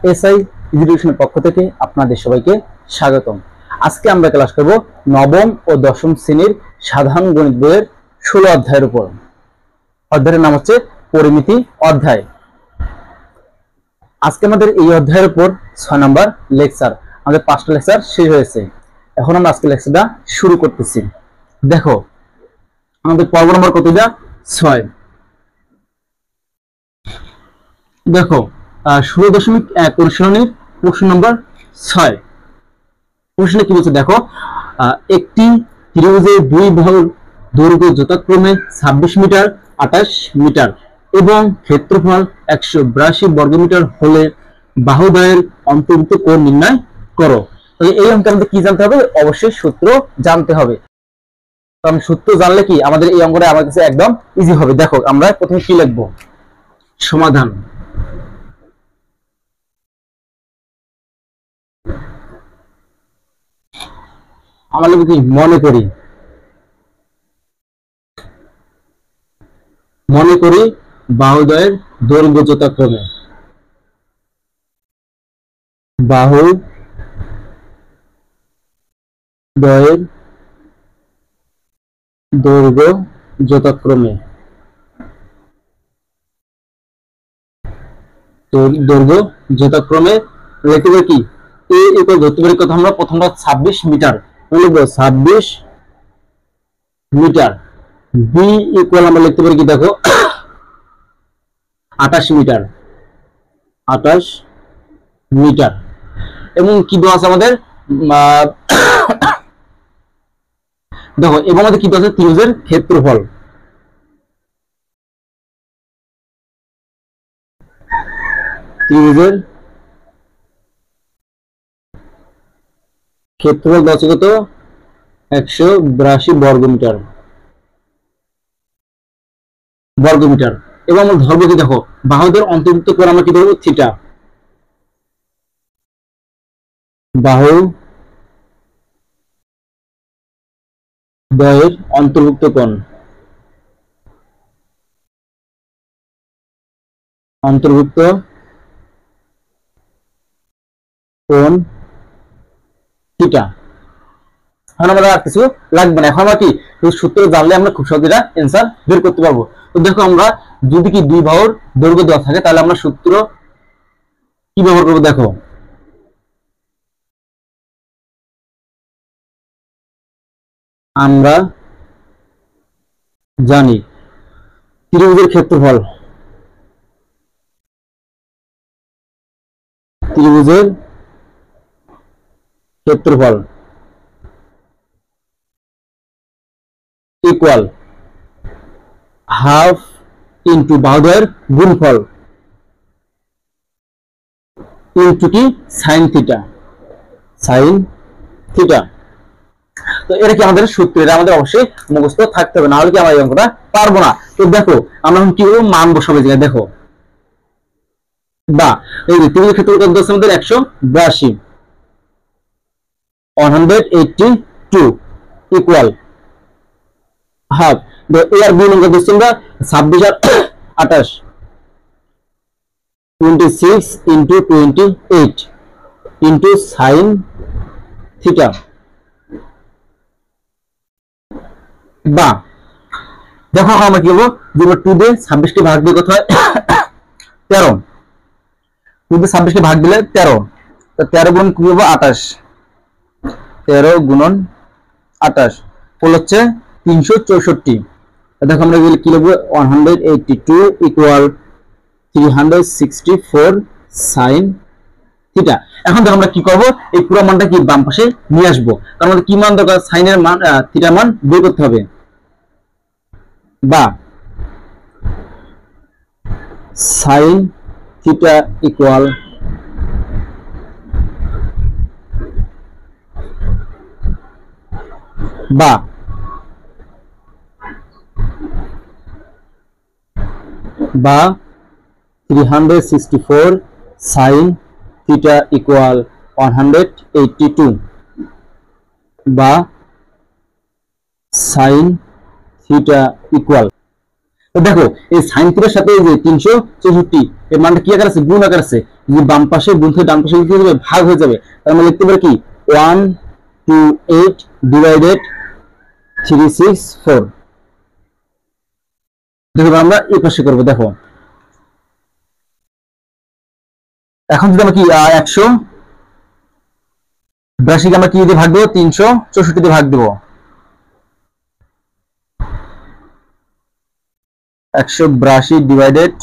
SI এডুকেশনের পক্ষ থেকে আপনাদের সবাইকে স্বাগতম। আজকে আমরা ক্লাস করব নবম ও দশম শ্রেণীর সাধারণ গণিত বইয়ের 16 অধ্যায়ের উপর। অধ্যায়ের নাম হচ্ছে পরিমিতি অধ্যায়। আজকে আমাদের এই অধ্যায়ের উপর 6 নম্বর লেকচার। আমাদের 5টা লেকচার শেষ হয়েছে। এখন আমরা আজকে লেকচারটা শুরু করতেছি। দেখো আমাদের পর্ব নম্বর কতটা? 6। দেখো 16.1 অনুশীলনীর প্রশ্ন নম্বর 6। প্রশ্নে কি বলছে দেখো, একটি ত্রিভুজের দুই বাহুর দৈর্ঘ্য যথাক্রমে 26 মিটার 28 মিটার এবং ক্ষেত্রফল 182 বর্গমিটার হলে বাহুদ্বয়ের অন্তর্ভুক্ত কোণ নির্ণয় করো। তাহলে এই অঙ্কে আমাদের কি জানতে হবে? অবশ্যই সূত্র জানতে হবে। কারণ সূত্র জানলে কি আমাদের এই অঙ্কটা আমার কাছে একদম ইজি হবে। দেখো আমরা প্রথমে কি লিখবো? সমাধান। আমরা লিখব কি? মনে করি বাহুদ্বয়ের দৈর্ঘ্য যথাক্রমে বাহুদ্বয়ের দৈর্ঘ্য যথাক্রমে লিখতে পারি কি? এ ইকুয়াল ধরতে পারি কত? আমরা প্রথমটা 26 মিটার লিখব, 26 মিটার। বি ইকুয়াল আমরা লিখতে পারি কি? দেখো 28 মিটার এবং কি দেওয়া আছে আমাদের? দেখো এবং আমাদের কি দেওয়া আছে? ত্রিভুজের ক্ষেত্রফল। দেওয়া আছে কত? 182 বর্গমিটার এবং আমরা ধরবো কি? দেখো বাহুদের অন্তর্ভুক্ত করে আমরা কি ধরবো? থিটা। বাহুদ্বয়ের অন্তর্ভুক্ত কোণ থিটা। এখন আমরা আর কিছু লাগবে না। এখন আমরা কি সূত্র জানলে আমরা খুব সহজে অ্যান্সার বের করতে পারবো। তো দেখো আমরা যদি কি দুই বাহুর দৈর্ঘ্য দেওয়া থাকে তাহলে আমরা সূত্র কি ব্যবহার করবো? দেখো আমরা জানি ত্রিভুজের ক্ষেত্রফল ইকুয়াল হাফ ইন্টু বাহুদ্বয়ের গুণফল ইন্টু কি? Sine theta. তো এটা কি আমাদের সূত্র? এটা আমাদের অবশ্যই মুখস্থ থাকতে হবে, না হলে কি আমরা এই অঙ্কটা পারবো না। তো দেখো আমরা এখন কি করবো? মান বসাবো জায়গায়। দেখো বা এই যে ত্রিভুজের ক্ষেত্রফল কত আছে আমাদের? 182 182 ইকুয়াল হাফ। এ আর বি অঙ্ক দিচ্ছি আমরা 26 আর 28 26 ইন্টু 28 ইন্টু সাইন থিটা। বা দেখো আমরা কি করবো? 2 দিয়ে 26 কে ভাগ দিয়ে কত হয়? 13। 2 দিয়ে 26 কে ভাগ দিলে 13। তো 13 গুণ কি করবো? 28। 13 গুণন 28 হল হচ্ছে 364। দেখো আমরা কি লিখবো? 182 ইকুয়াল 364 সাইন থিটা। এখন দেখো আমরা কি করব? এই পুরো মানটা কি বাম পাশে নিয়ে আসবো। কারণ আমাদের কি মান দরকার? সাইনের মান, থিটার মান বের করতে হবে। বা সাইন থিটা ইকুয়াল বা 364 সাইন থিটা ইকুয়াল 182 বা সাইন থিটা ইকুয়াল। তো দেখো এই সাইন থিটার সাথে এই যে 364 এর মানটা কি আকার আছে? গুণ আকার আছে। যদি বাম পাশে গুণ থেকে ডান পাশে কি হবে, ভাগ হয়ে যাবে। তাহলে আমরা লিখতে পারি কি 128 ডিভাইডেড 364। দেখো আমরা এই পাশে করব। দেখো এখন যদি আমরা কি 182 কে আমরা কি দিয়ে ভাগ দেবো, 364 দিয়ে ভাগ দেবো। 182 ডিভাইডেড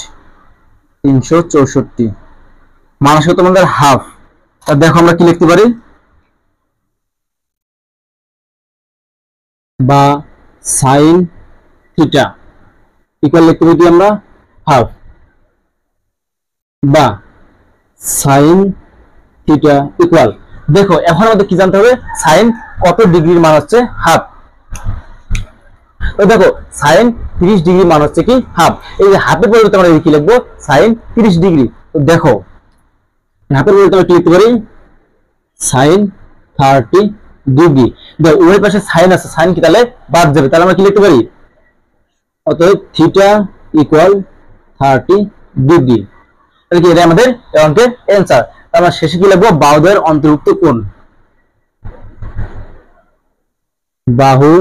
364 মানুষ কত আমাদের হাফ। দেখো আমরা কি লিখতে পারি, বা সাইন থিটা ইকুয়াল লিখতে পারি কি আমরা হাফ, বা সাইন থিটা ইকুয়াল। দেখো এখন আমাদের কি জানতে হবে, সাইন কত ডিগ্রির মান হচ্ছে হাফ। তো দেখো সাইন 30 ডিগ্রি মান হচ্ছে কি হাফ। এই যে হাফের পরিবর্তে আমরা কি লিখবো, সাইন 30 ডিগ্রি। তো দেখো হাফের পরিবর্তে আমরা কি লিখতে পারি, সাইন 30 ডিগ্রি। দেখো উভয় পাশে সাইন আছে, সাইন কি তাহলে বাদ যাবে, তাহলে আমরা কি লিখতে পারি, অতএব থিটা ইকুয়াল 30 ডিগ্রি। তাহলে কি এটা আমাদের অঙ্কের অ্যান্সার। আমরা শেষে কি লিখবো, বাহুদ্বয়ের অন্তর্ভুক্ত কোণ, বাহু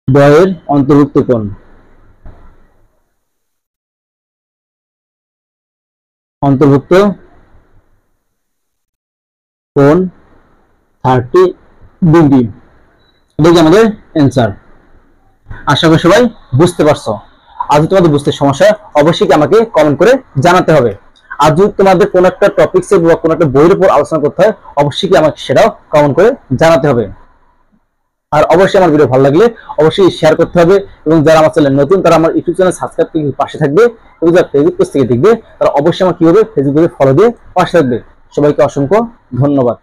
দ্বয়ের অন্তর্ভুক্ত কোণ, অন্তর্ভুক্ত কোণ 30 ডিগ্রি। এটাই আমাদের অ্যান্সার। আশা করি সবাই বুঝতে পারছো। আর যদি তোমাদের বুঝতে সমস্যা হয় অবশ্যই আমাকে কমেন্ট করে জানাতে হবে। আর যদি তোমাদের কোনো একটা টপিকসে বা কোনো একটা বইয়ের উপর আলোচনা করতে হয় অবশ্যই আমাকে সেটাও কমেন্ট করে জানাতে হবে। আর অবশ্যই আমার ভিডিও ভালো লাগলে অবশ্যই শেয়ার করতে হবে, এবং যারা আমার চ্যানেল নতুন তারা আমার ইউটিউব চ্যানেল সাবস্ক্রাইব করে পাশে থাকবে, এবং যারা ফেসবুক পেজ থেকে দেখবে তারা অবশ্যই আমার কি হবে, ফেসবুক পেজে ফলো দিয়ে পাশে থাকবে। সবাইকে অসংখ্য ধন্যবাদ।